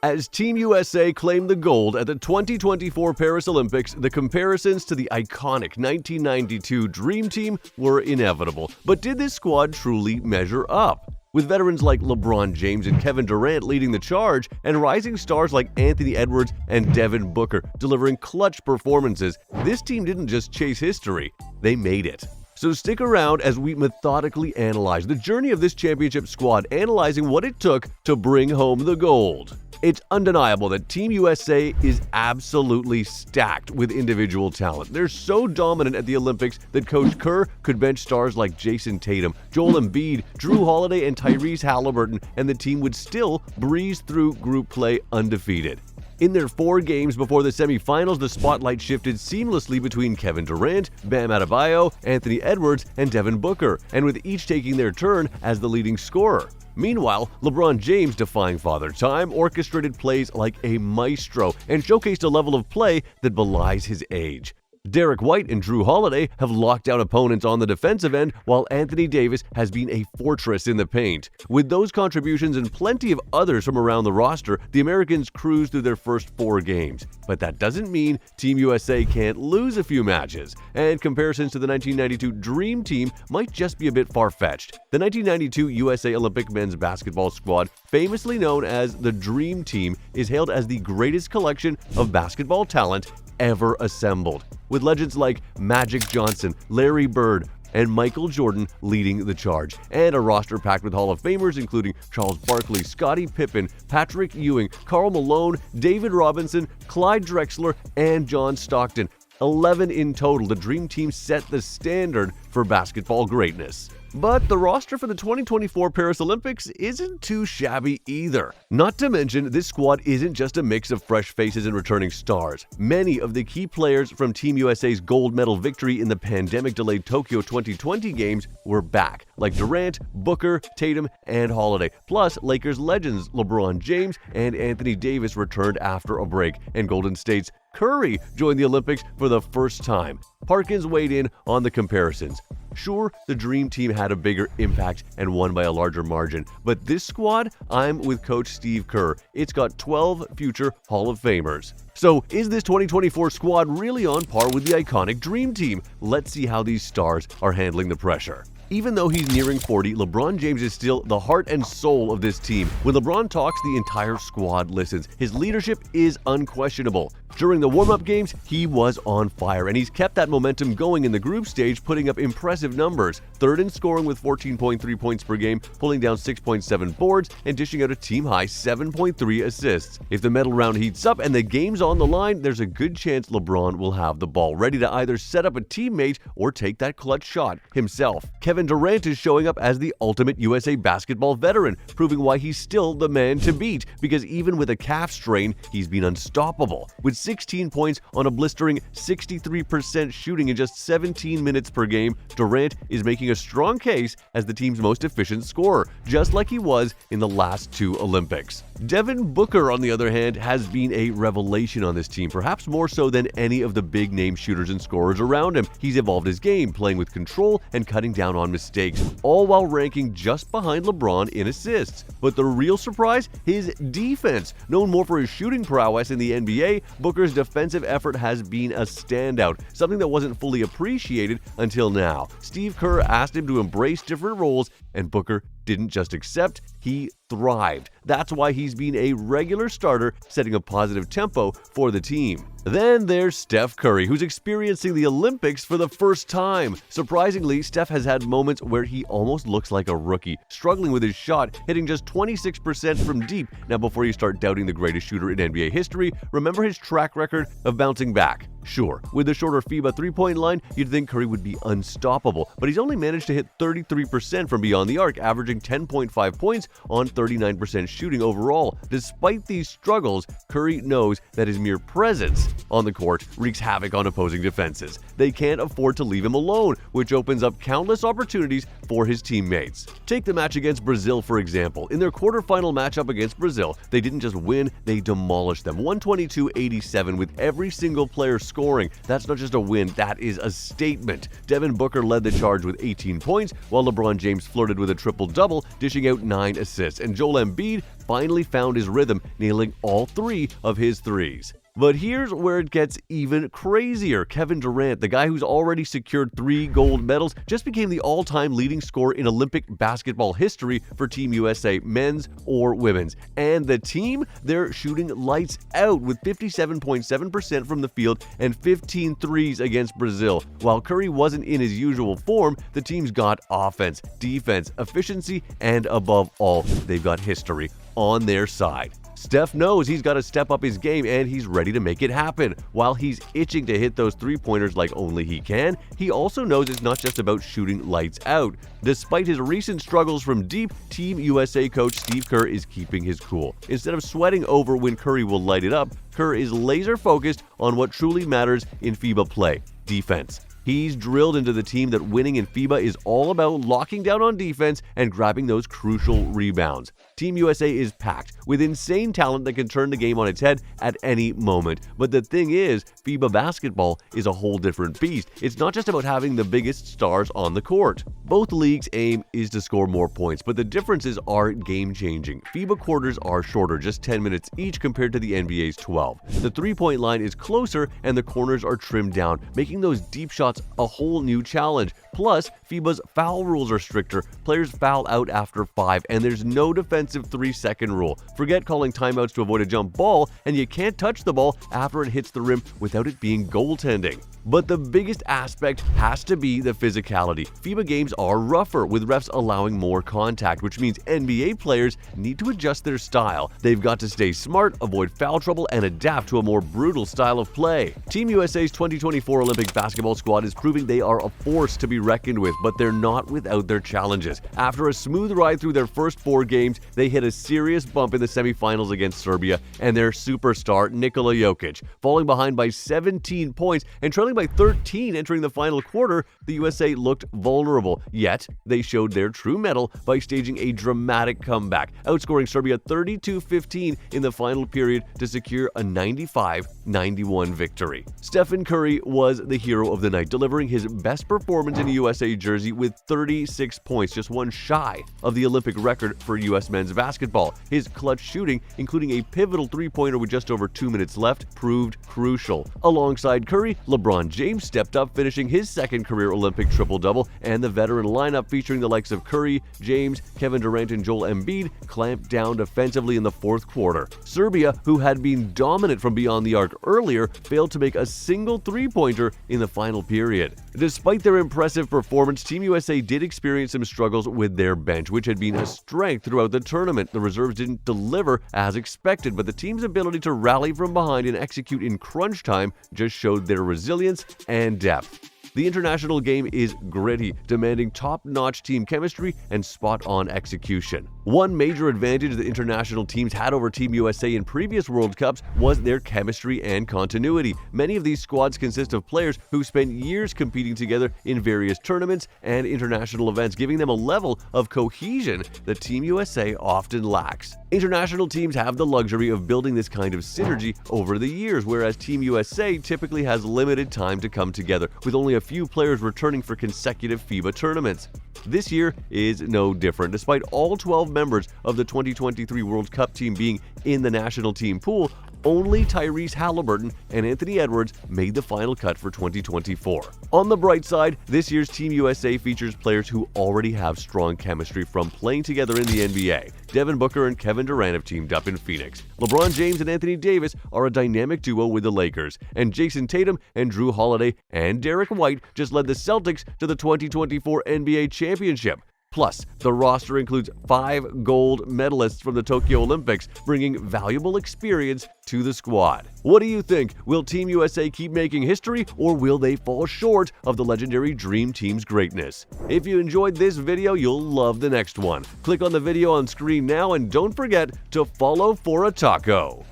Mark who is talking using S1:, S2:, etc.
S1: As Team USA claimed the gold at the 2024 Paris Olympics, the comparisons to the iconic 1992 Dream Team were inevitable. But did this squad truly measure up? With veterans like LeBron James and Kevin Durant leading the charge, and rising stars like Anthony Edwards and Devin Booker delivering clutch performances, this team didn't just chase history, they made it. So stick around as we methodically analyze the journey of this championship squad, analyzing what it took to bring home the gold. It's undeniable that Team USA is absolutely stacked with individual talent. They're so dominant at the Olympics that Coach Kerr could bench stars like Jason Tatum, Joel Embiid, Drew Holiday, and Tyrese Halliburton, and the team would still breeze through group play undefeated. In their 4 games before the semifinals, the spotlight shifted seamlessly between Kevin Durant, Bam Adebayo, Anthony Edwards, and Devin Booker, and with each taking their turn as the leading scorer. Meanwhile, LeBron James, defying Father Time, orchestrated plays like a maestro and showcased a level of play that belies his age. Derek White and Drew Holiday have locked down opponents on the defensive end, while Anthony Davis has been a fortress in the paint. With those contributions and plenty of others from around the roster, the Americans cruised through their first 4 games. But that doesn't mean Team USA can't lose a few matches, and comparisons to the 1992 Dream Team might just be a bit far-fetched. The 1992 USA Olympic men's basketball squad, famously known as the Dream Team, is hailed as the greatest collection of basketball talent ever assembled, with legends like Magic Johnson, Larry Bird, and Michael Jordan leading the charge, and a roster packed with Hall of Famers including Charles Barkley, Scottie Pippen, Patrick Ewing, Karl Malone, David Robinson, Clyde Drexler, and John Stockton. 11 in total, the Dream Team set the standard for basketball greatness. But the roster for the 2024 Paris Olympics isn't too shabby either. Not to mention, this squad isn't just a mix of fresh faces and returning stars. Many of the key players from Team USA's gold medal victory in the pandemic-delayed Tokyo 2020 games were back, like Durant, Booker, Tatum, and Holiday. Plus, Lakers legends LeBron James and Anthony Davis returned after a break, and Golden State's Curry joined the Olympics for the first time. Parkins weighed in on the comparisons. Sure, the Dream Team had a bigger impact and won by a larger margin, but this squad, I'm with Coach Steve Kerr. It's got 12 future Hall of Famers. So, is this 2024 squad really on par with the iconic Dream Team? Let's see how these stars are handling the pressure. Even though he's nearing 40, LeBron James is still the heart and soul of this team. When LeBron talks, the entire squad listens. His leadership is unquestionable. During the warm-up games, he was on fire, and he's kept that momentum going in the group stage, putting up impressive numbers. Third in scoring with 14.3 points per game, pulling down 6.7 boards, and dishing out a team-high 7.3 assists. If the medal round heats up and the game's on the line, there's a good chance LeBron will have the ball, ready to either set up a teammate or take that clutch shot himself. Kevin Durant is showing up as the ultimate USA basketball veteran, proving why he's still the man to beat, because even with a calf strain, he's been unstoppable. With 16 points on a blistering 63% shooting in just 17 minutes per game, Durant is making a strong case as the team's most efficient scorer, just like he was in the last 2 Olympics. Devin Booker, on the other hand, has been a revelation on this team, perhaps more so than any of the big-name shooters and scorers around him. He's evolved his game, playing with control and cutting down on mistakes, all while ranking just behind LeBron in assists. But the real surprise? His defense. Known more for his shooting prowess in the NBA, Booker's defensive effort has been a standout, something that wasn't fully appreciated until now. Steve Kerr asked him to embrace different roles, and Booker didn't just accept, he thrived. That's why he's been a regular starter, setting a positive tempo for the team. Then there's Steph Curry, who's experiencing the Olympics for the first time. Surprisingly, Steph has had moments where he almost looks like a rookie, struggling with his shot, hitting just 26% from deep. Now, before you start doubting the greatest shooter in NBA history, remember his track record of bouncing back. Sure, with the shorter FIBA three-point line, you'd think Curry would be unstoppable, but he's only managed to hit 33% from beyond the arc, averaging 10.5 points on 39% shooting overall. Despite these struggles, Curry knows that his mere presence on the court wreaks havoc on opposing defenses. They can't afford to leave him alone, which opens up countless opportunities for his teammates. Take the match against Brazil, for example. In their quarterfinal matchup against Brazil, they didn't just win, they demolished them, 122-87, with every single player scoring scoring. That's not just a win, that is a statement. Devin Booker led the charge with 18 points, while LeBron James flirted with a triple-double, dishing out 9 assists, and Joel Embiid finally found his rhythm, nailing all 3 of his threes. But here's where it gets even crazier. Kevin Durant, the guy who's already secured 3 gold medals, just became the all-time leading scorer in Olympic basketball history for Team USA, men's or women's. And the team, they're shooting lights out with 57.7% from the field and 15 threes against Brazil. While Curry wasn't in his usual form, the team's got offense, defense, efficiency, and above all, they've got history on their side. Steph knows he's got to step up his game, and he's ready to make it happen. While he's itching to hit those three-pointers like only he can, he also knows it's not just about shooting lights out. Despite his recent struggles from deep, Team USA coach Steve Kerr is keeping his cool. Instead of sweating over when Curry will light it up, Kerr is laser-focused on what truly matters in FIBA play: defense. He's drilled into the team that winning in FIBA is all about locking down on defense and grabbing those crucial rebounds. Team USA is packed with insane talent that can turn the game on its head at any moment. But the thing is, FIBA basketball is a whole different beast. It's not just about having the biggest stars on the court. Both leagues' aim is to score more points, but the differences are game-changing. FIBA quarters are shorter, just 10 minutes each compared to the NBA's 12. The three-point line is closer and the corners are trimmed down, making those deep shots a whole new challenge. Plus, FIBA's foul rules are stricter. Players foul out after 5, and there's no defensive 3-second rule. Forget calling timeouts to avoid a jump ball, and you can't touch the ball after it hits the rim without it being goaltending. But the biggest aspect has to be the physicality. FIBA games are rougher, with refs allowing more contact, which means NBA players need to adjust their style. They've got to stay smart, avoid foul trouble, and adapt to a more brutal style of play. Team USA's 2024 Olympic basketball squad is proving they are a force to be reckoned with, but they're not without their challenges. After a smooth ride through their first 4 games, they hit a serious bump in the semifinals against Serbia and their superstar Nikola Jokic. Falling behind by 17 points and trailing by 13 entering the final quarter, the USA looked vulnerable. Yet, they showed their true mettle by staging a dramatic comeback, outscoring Serbia 32-15 in the final period to secure a 95-91 victory. Stephen Curry was the hero of the night, delivering his best performance in a USA jersey with 36 points, just one shy of the Olympic record for US men's basketball. His clutch shooting, including a pivotal three-pointer with just over 2 minutes left, proved crucial. Alongside Curry, LeBron James stepped up, finishing his second career Olympic triple-double, and the veteran lineup featuring the likes of Curry, James, Kevin Durant, and Joel Embiid clamped down defensively in the fourth quarter. Serbia, who had been dominant from beyond the arc earlier, failed to make a single three-pointer in the final period. Despite their impressive performance, Team USA did experience some struggles with their bench, which had been a strength throughout the tournament. The reserves didn't deliver as expected, but the team's ability to rally from behind and execute in crunch time just showed their resilience and depth. The international game is gritty, demanding top-notch team chemistry and spot-on execution. One major advantage the international teams had over Team USA in previous World Cups was their chemistry and continuity. Many of these squads consist of players who spent years competing together in various tournaments and international events, giving them a level of cohesion that Team USA often lacks. International teams have the luxury of building this kind of synergy over the years, whereas Team USA typically has limited time to come together, with only a few players returning for consecutive FIBA tournaments. This year is no different. Despite all 12 members of the 2023 World Cup team being in the national team pool, only Tyrese Halliburton and Anthony Edwards made the final cut for 2024. On the bright side, this year's Team USA features players who already have strong chemistry from playing together in the NBA. Devin Booker and Kevin Durant have teamed up in Phoenix. LeBron James and Anthony Davis are a dynamic duo with the Lakers. And Jason Tatum and Drew Holiday and Derek White just led the Celtics to the 2024 NBA championship. Plus, the roster includes 5 gold medalists from the Tokyo Olympics, bringing valuable experience to the squad. What do you think? Will Team USA keep making history, or will they fall short of the legendary Dream Team's greatness? If you enjoyed this video, you'll love the next one. Click on the video on screen now, and don't forget to follow for a taco.